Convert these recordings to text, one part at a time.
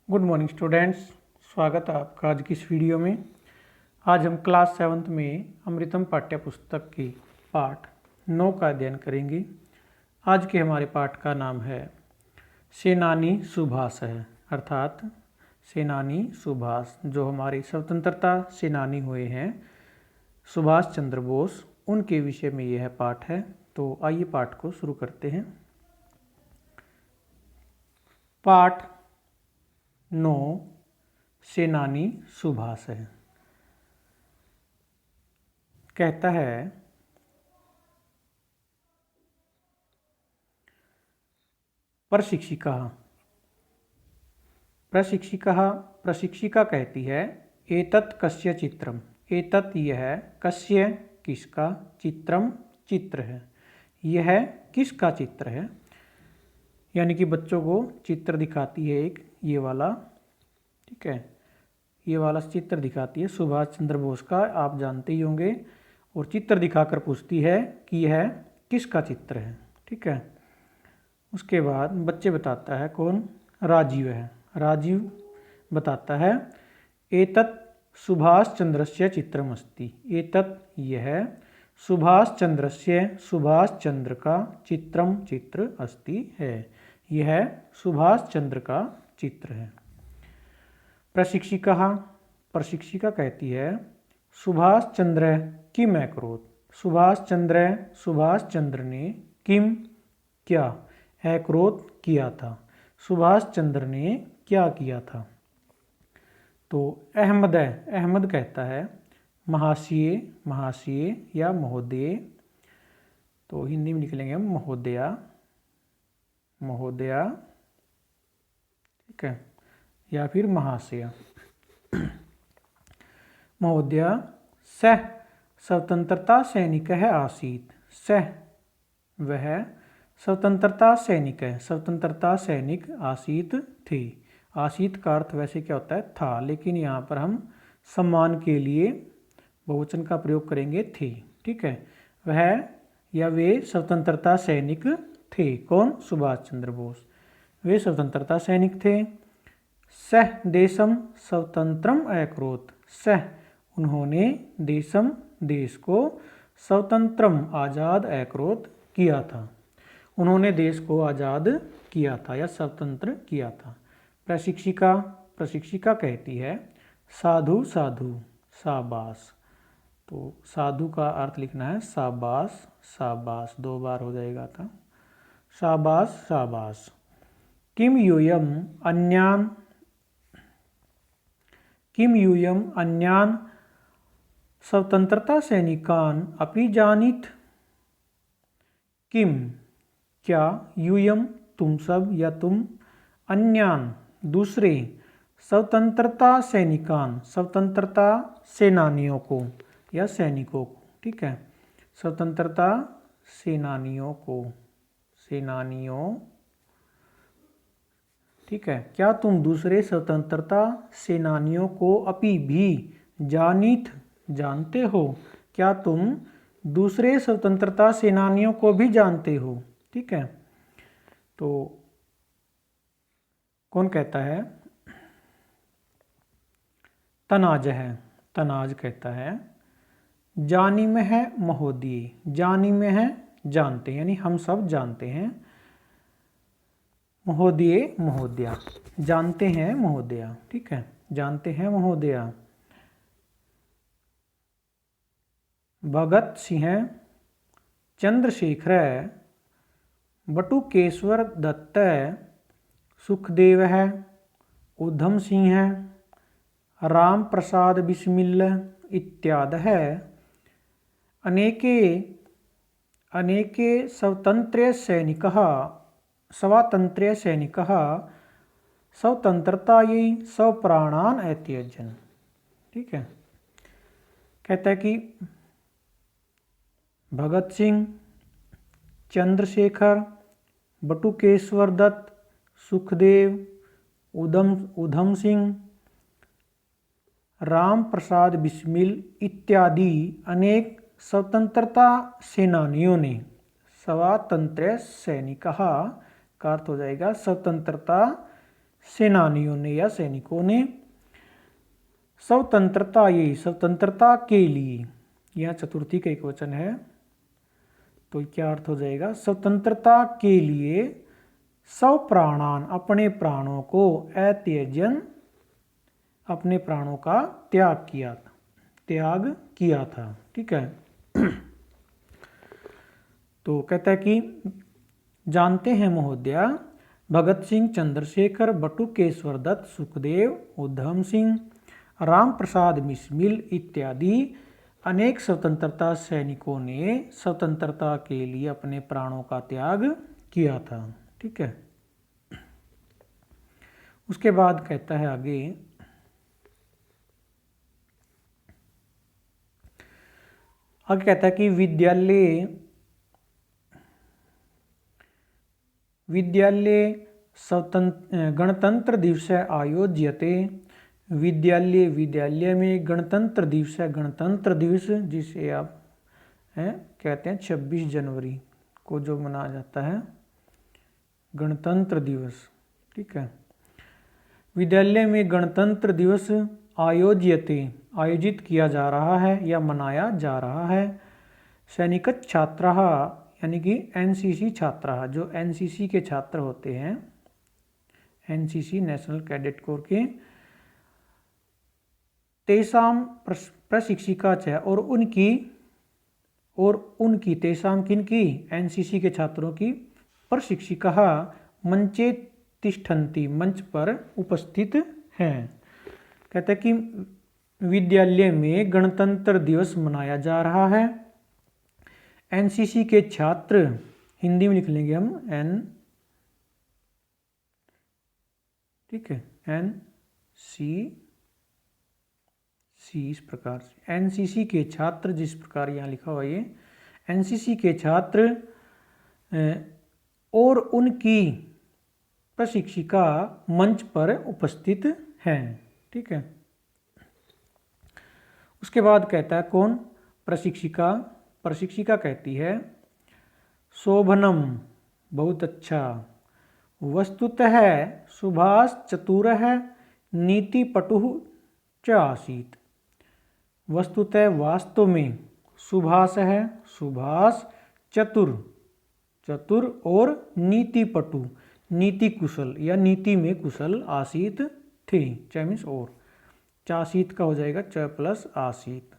Good morning students, स्वागत है आपका आज की इस वीडियो में। आज हम क्लास 7th में अमृतम पाठ्य पुस्तक की पाठ 9 का अध्ययन करेंगे। आज के हमारे पाठ का नाम है सेनानी सुभाष है, अर्थात सेनानी सुभाष, जो हमारे स्वतंत्रता सेनानी हुए हैं सुभाष चंद्र बोस, उनके विषय में यह पाठ है। तो आइए पाठ को शुरू करते हैं। पाठ 9 सेनानी सुभाष है। कहता है, प्रशिक्षिका प्रशिक्षिका प्रशिक्षिका कहती है, एतत् कस्य चित्रम। एतत् यह, कस्य किसका, चित्रम चित्र है, यह किसका चित्र है। यानी कि बच्चों को चित्र दिखाती है एक, ये वाला, ठीक है, ये वाला चित्र दिखाती है सुभाष चंद्र बोस का, आप जानते ही होंगे। और चित्र दिखाकर पूछती है कि यह किसका चित्र है, ठीक है। उसके बाद बच्चे बताता है, कौन, राजीव है। राजीव बताता है, एतत् सुभाष चंद्रस्य चित्रमस्ति। एतत् यह, सुभाष चंद्रस्य सुभाष चंद्र का, चित्रम चित्र, अस्ति है, यह सुभाष चंद्र का चित्र है। प्रशिक्षिका प्रशिक्षिका कहती है, सुभाष चंद्र किम अकरोत्। सुभाष चंद्र ने किम क्या, अकरोत् किया था, सुभाष चंद्र ने क्या किया था। तो अहमद कहता है, महाशय महाशय या महोदय, तो हिंदी में लिख लेंगे हम महोदया महोदया, ठीक है, या फिर महाशय। महोदय सह स्वतंत्रता सैनिक है आसीत। सह वह स्वतंत्रता सैनिक है, स्वतंत्रता सैनिक आसीत थे। आसीत का अर्थ वैसे क्या होता है, था, लेकिन यहाँ पर हम सम्मान के लिए बहुवचन का प्रयोग करेंगे, थे, ठीक है। वह या वे स्वतंत्रता सैनिक थे। कौन, सुभाष चंद्र बोस, वे स्वतंत्रता सैनिक थे। सह देशम स्वतंत्रम अकरोत्। सह उन्होंने, देशम देश को, स्वतंत्रम आज़ाद, अकरोत् किया था, उन्होंने देश को आज़ाद किया था या स्वतंत्र किया था। प्रशिक्षिका कहती है, साधु साधु शाबाश। तो साधु का अर्थ लिखना है शाबाश शाबाश, 2 बार हो जाएगा था, शाबाश शाबाश। किम यूयम अन्यान स्वतंत्रता सैनिकान अपि जानीत। किम क्या, यूयम तुम सब या तुम, अन्यान दूसरे, स्वतंत्रता सैनिकान स्वतंत्रता सेनानियों को या सैनिकों को, ठीक है, स्वतंत्रता सेनानियों को, सेनानियों, ठीक है। क्या तुम दूसरे स्वतंत्रता सेनानियों को अपि भी जानीत जानते हो। क्या तुम दूसरे स्वतंत्रता सेनानियों को भी जानते हो, ठीक है। तो कौन कहता है, तनाज है। तनाज कहता है, जानी में है महोदय। जानी में है जानते, यानी हम सब जानते हैं। महोदय महोदया, जानते हैं महोदया, ठीक है, जानते हैं महोदया। भगत सिंह, चंद्रशेखर, बटुकेश्वर दत्त, सुखदेव है, उधम सिंह है, राम प्रसाद बिस्मिल इत्यादि है। अनेके स्वतंत्र सैनिकः स्वतंत्रतायै स्वप्राणान् अत्यजन्, ठीक है। कहता है कि भगत सिंह, चंद्रशेखर, बटुकेश्वर दत्त, सुखदेव, उधम सिंह, राम प्रसाद बिस्मिल इत्यादि अनेक स्वतंत्रता सेनानियों ने, स्वातंत्र्य सैनिक का अर्थ हो जाएगा स्वतंत्रता सेनानियों ने या सैनिकों ने स्वतंत्रता, ये स्वतंत्रता के लिए, यहाँ चतुर्थी का एक वचन है तो क्या अर्थ हो जाएगा, स्वतंत्रता के लिए स्वप्राणान, अपने प्राणों को, अत्यजन, अपने प्राणों का त्याग किया था। ठीक है। तो कहता है कि जानते हैं महोदया, भगत सिंह, चंद्रशेखर, बटुकेश्वर दत्त, सुखदेव, उधम सिंह, राम प्रसाद बिस्मिल इत्यादि अनेक स्वतंत्रता सैनिकों ने स्वतंत्रता के लिए अपने प्राणों का त्याग किया था। ठीक है। उसके बाद कहता है आगे, कहता है कि विद्यालय गणतंत्र दिवस आयोज्यते, विद्यालय में गणतंत्र दिवस जिसे आप कहते हैं 26 जनवरी को जो मनाया जाता है गणतंत्र दिवस। ठीक है। विद्यालय में गणतंत्र दिवस आयोजित किया जा रहा है या मनाया जा रहा है। सैनिक छात्र, यानी कि एनसीसी छात्र, जो एनसीसी के छात्र होते हैं, एनसीसी नेशनल कैडेट कोर के, तेसाम प्रशिक्षिका च, और उनकी तेसाम किनकी, एनसीसी के छात्रों की, प्रशिक्षिका मंचे तिष्ठन्ति, मंच पर उपस्थित हैं। कहते हैं कि विद्यालय में गणतंत्र दिवस मनाया जा रहा है। एनसीसी के छात्र, हिंदी में लिख लेंगे हम ठीक है, इस प्रकार से एनसीसी के छात्र, जिस प्रकार यहाँ लिखा हुआ ये एनसीसी के छात्र और उनकी प्रशिक्षिका मंच पर उपस्थित हैं। ठीक है। उसके बाद कहता है कौन, प्रशिक्षिका कहती है, शोभनम, बहुत अच्छा, वस्तुतः सुभाष चतुरः नीतिपटुः च आसीत्, वस्तुतः वास्तव में, सुभाष चतुर और नीतिपटु, नीति कुशल या नीति में कुशल, आसीत थे, च मीन्स और, चासीत का हो जाएगा च प्लस आसीत,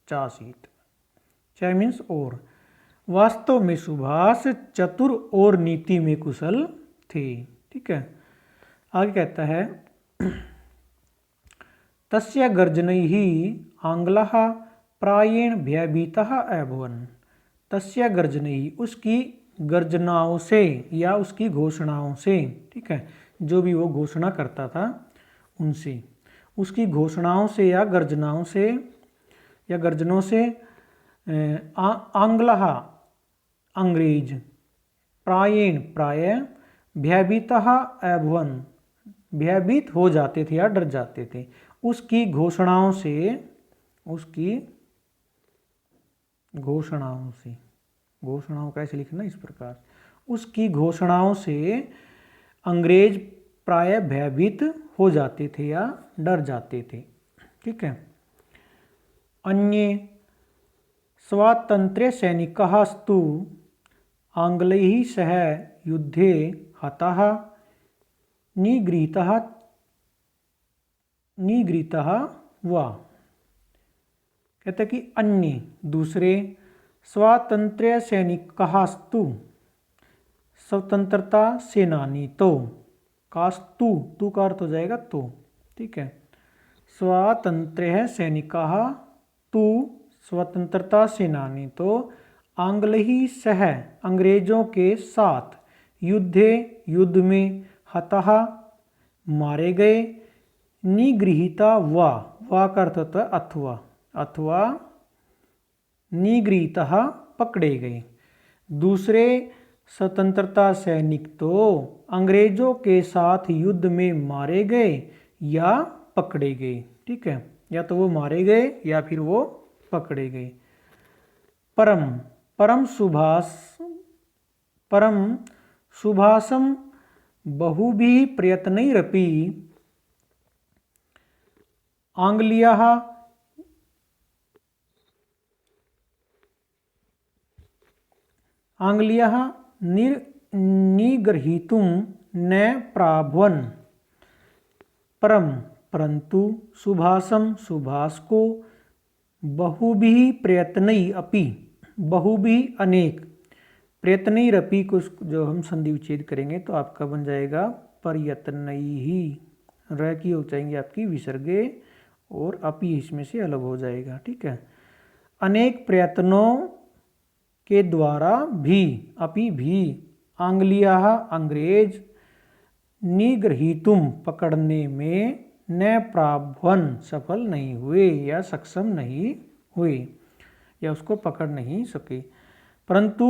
चासीत, च मीन्स और, वास्तव में सुभाष चतुर और नीति में कुशल थे। ठीक है। आगे कहता है, तस्य गर्जनैः आंग्लाः प्रायेण भयभीताः अभवन्, तस्य गर्जनैः, उसकी गर्जनाओं से या उसकी घोषणाओं से। ठीक है। जो भी वो घोषणा करता था उनसे, उसकी घोषणाओं से या गर्जनाओं से या गर्जनों से, आंग्लाः, अंग्रेज, प्राय भयभीताः अभवन्, भयभीत हो जाते थे या डर जाते थे, उसकी घोषणाओं से, घोषणाओं कैसे लिखना, इस प्रकार, उसकी घोषणाओं से अंग्रेज प्राय भयभीत हो जाते थे या डर जाते थे। ठीक है। अन्ये स्वातंत्र्य सैनिकास्तु आंग्लैः सह युद्धे हताः निगृहीताः वा, कहते कि अन्य, दूसरे, स्वातंत्र्य सैनिकास्तु, स्वतंत्रता सेनानी, तो, कास्तु, तू का अर्थ हो जाएगा तो। ठीक है। स्वातंत्र्य सैनिकाः तु, स्वतंत्रता सेनानी तो, आंग्लैः सह, अंग्रेजों के साथ, युद्ध में, हतः, मारे गए, निगृहीता वा का अर्थ होता है अथवा निगृहीतः, पकड़े गए। दूसरे स्वतंत्रता सैनिक तो अंग्रेजों के साथ युद्ध में मारे गए या पकड़े गए। ठीक है। या तो वो मारे गए या फिर वो पकड़े गए। परम सुभाषम बहुभिः प्रयत्नैरपि आङ्ग्लीयाः निगृहीतुं न प्राभवन् परंतु सुभाष को बहुभिः प्रयत्नैः अपि, बहुभिः अनेक, प्रयत्नैरपि को जो हम संधि विच्छेद करेंगे तो आपका बन जाएगा प्रयत्नैः। र की हो जाएंगे आपकी विसर्गे और अपि इसमें से अलग हो जाएगा। ठीक है, अनेक प्रयत्नों के द्वारा भी, अपि भी, आंग्लीयाः अंग्रेज, निगृहीतुम पकड़ने में, न प्राभवन सफल नहीं हुए या सक्षम नहीं हुए या उसको पकड़ नहीं सके, परंतु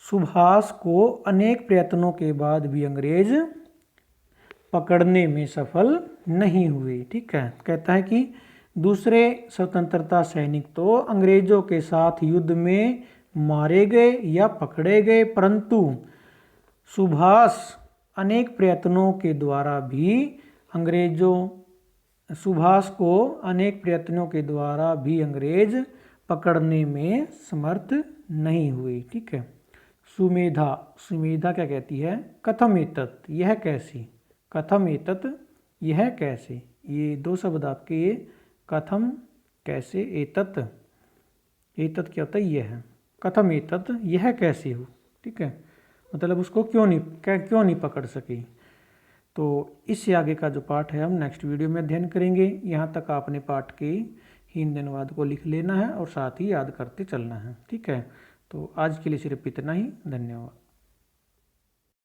सुभाष को अनेक प्रयत्नों के बाद भी अंग्रेज पकड़ने में सफल नहीं हुए। ठीक है, कहता है कि दूसरे स्वतंत्रता सैनिक तो अंग्रेजों के साथ युद्ध में मारे गए या पकड़े गए, परंतु अनेक प्रयत्नों के द्वारा भी सुभाष को अनेक प्रयत्नों के द्वारा भी अंग्रेज पकड़ने में समर्थ नहीं हुए। ठीक है, सुमेधा क्या कहती है, कथम एतत्, यह कैसे, कथम एतत्, यह कैसे, ये दो शब्द आपके, ये कथम कैसे, एतत्, एतत् क्या होता है, यह है, कथम एतत्, यह कैसे हो। ठीक है, मतलब उसको क्यों नहीं पकड़ सके। तो इससे आगे का जो पाठ है हम नेक्स्ट वीडियो में अध्ययन करेंगे। यहाँ तक आपने पाठ के हिंदी अनुवाद को लिख लेना है और साथ ही याद करते चलना है। ठीक है, तो आज के लिए सिर्फ इतना ही। धन्यवाद।